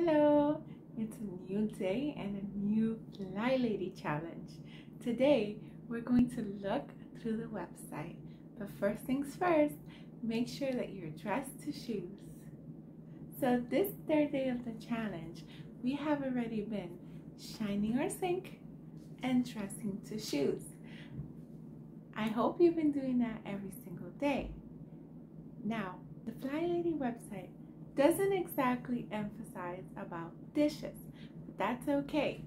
Hello, it's a new day and a new Fly Lady challenge. Today, we're going to look through the website. But first things first, make sure that you're dressed to shoes. So this third day of the challenge, we have already been shining our sink and dressing to shoes. I hope you've been doing that every single day. Now, the Fly Lady website doesn't exactly emphasize about dishes, but that's okay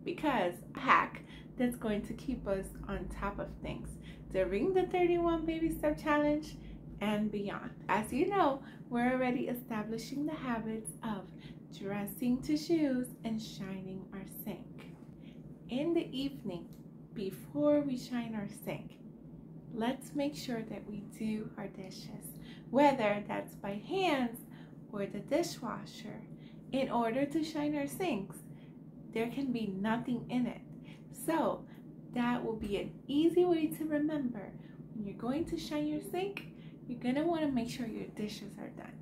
because a hack that's going to keep us on top of things during the 31 baby step challenge and beyond. As you know, we're already establishing the habits of dressing to shoes and shining our sink. In the evening, before we shine our sink, let's make sure that we do our dishes, whether that's by hands or the dishwasher. In order to shine our sinks, there can be nothing in it. So that will be an easy way to remember. When you're going to shine your sink, you're going to want to make sure your dishes are done.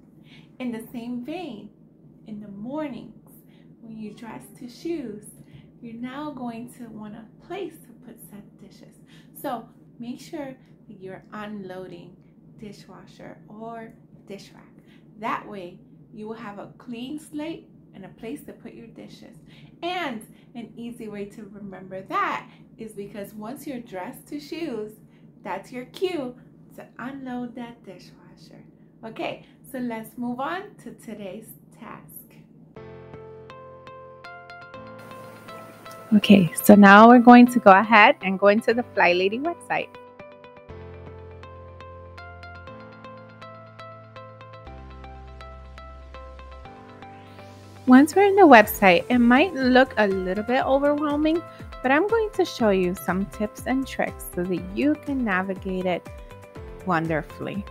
In the same vein, in the mornings, when you dress to shoes, you're now going to want a place to put said dishes. So make sure that you're unloading dishwasher or dish rack. That way you will have a clean slate and a place to put your dishes. And an easy way to remember that is because once you're dressed to shoes, that's your cue to unload that dishwasher. Okay, so let's move on to today's task. Okay, so now we're going to go ahead and go into the Fly Lady website. Once we're in the website, it might look a little bit overwhelming, but I'm going to show you some tips and tricks so that you can navigate it wonderfully.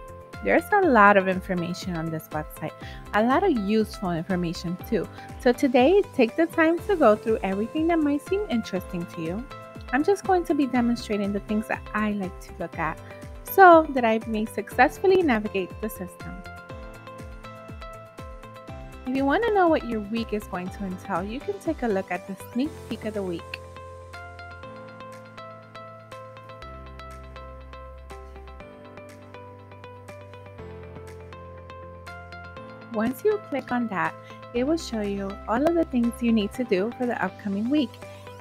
There's a lot of information on this website, a lot of useful information too. So today, take the time to go through everything that might seem interesting to you. I'm just going to be demonstrating the things that I like to look at so that I may successfully navigate the system. If you want to know what your week is going to entail, you can take a look at the sneak peek of the week. Once you click on that, it will show you all of the things you need to do for the upcoming week.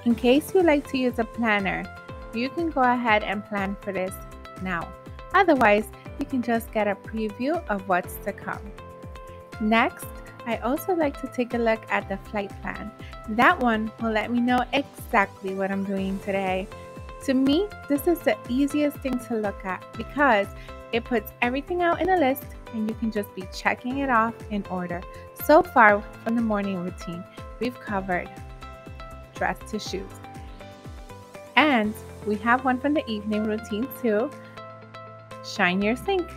In case you like to use a planner, you can go ahead and plan for this now. Otherwise, you can just get a preview of what's to come. Next, I also like to take a look at the flight plan. That one will let me know exactly what I'm doing today. To me, this is the easiest thing to look at because it puts everything out in a list and you can just be checking it off in order. So far from the morning routine, we've covered dress to shoes. And we have one from the evening routine too, shine your sink.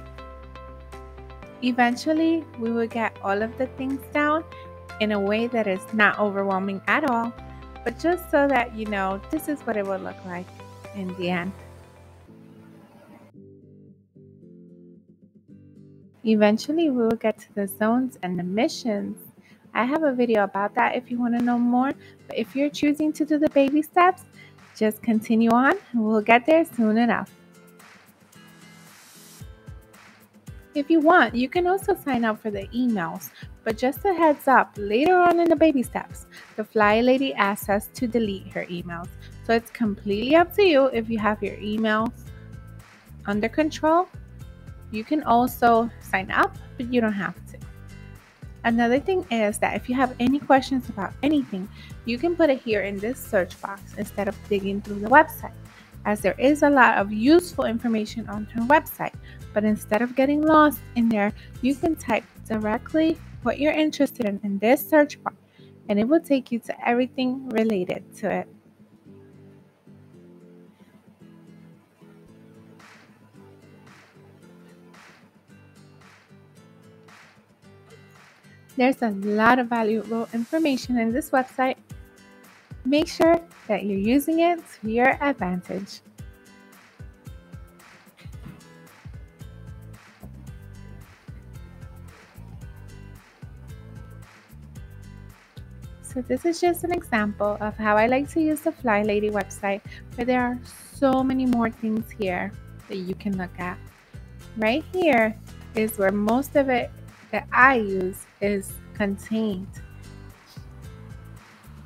Eventually, we will get all of the things down in a way that is not overwhelming at all, but just so that you know this is what it will look like in the end. Eventually, we will get to the zones and the missions. I have a video about that if you want to know more, but if you're choosing to do the baby steps, just continue on and we'll get there soon enough. If you want, you can also sign up for the emails, but just a heads up, later on in the baby steps, the Fly Lady asks us to delete her emails. So it's completely up to you if you have your emails under control. You can also sign up, but you don't have to. Another thing is that if you have any questions about anything, you can put it here in this search box instead of digging through the website, as there is a lot of useful information on her website. But instead of getting lost in there, you can type directly what you're interested in this search bar, and it will take you to everything related to it. There's a lot of valuable information in this website. Make sure that you're using it to your advantage. So this is just an example of how I like to use the flylady website, but there are so many more things here that you can look at. Right here is where most of it that I use is contained.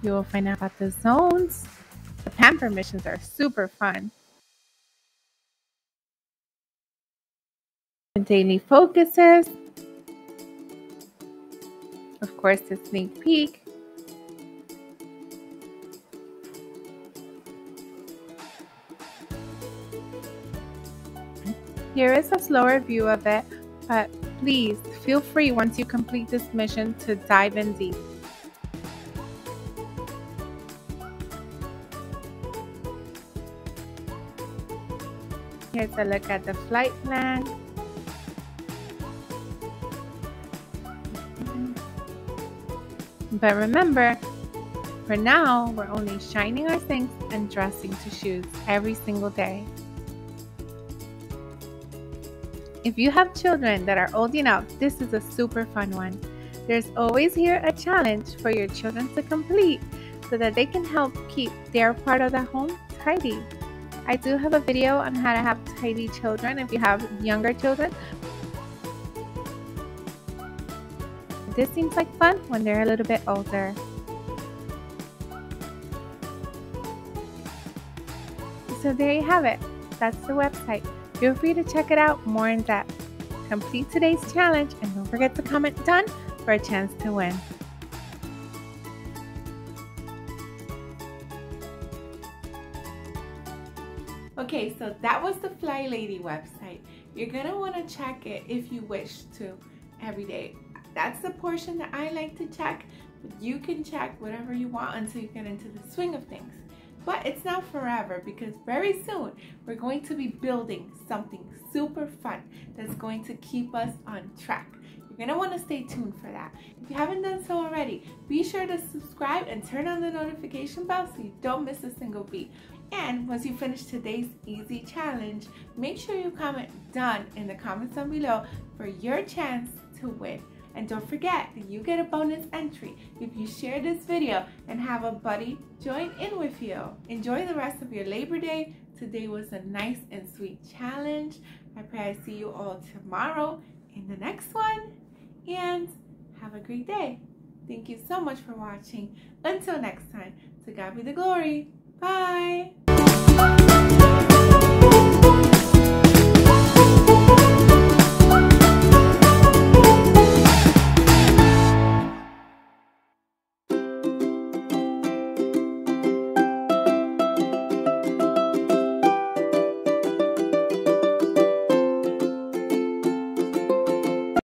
You will find out about the zones. The pamper missions are super fun. The daily focuses. Of course, the sneak peek. Here is a slower view of it, but please feel free once you complete this mission to dive in deep. Here's a look at the flight plan. But remember, for now, we're only shining our sinks and dressing to shoes every single day. If you have children that are old enough, this is a super fun one. There's always here a challenge for your children to complete so that they can help keep their part of the home tidy. I do have a video on how to have tidy children if you have younger children. This seems like fun when they're a little bit older. So there you have it. That's the website. Feel free to check it out more in depth. Complete today's challenge and don't forget to comment done for a chance to win. Okay, so that was the flylady website. You're going to want to check it if you wish to every day. That's the portion that I like to check, but you can check whatever you want until you get into the swing of things. But it's not forever, because very soon we're going to be building something super fun that's going to keep us on track. You're going to want to stay tuned for that. If you haven't done so already, be sure to subscribe and turn on the notification bell so you don't miss a single beat. And once you finish today's easy challenge, make sure you comment done in the comments down below for your chance to win. And don't forget that you get a bonus entry if you share this video and have a buddy join in with you. Enjoy the rest of your Labor Day. Today was a nice and sweet challenge. I pray I see you all tomorrow in the next one. And have a great day. Thank you so much for watching. Until next time, to God be the glory. Bye.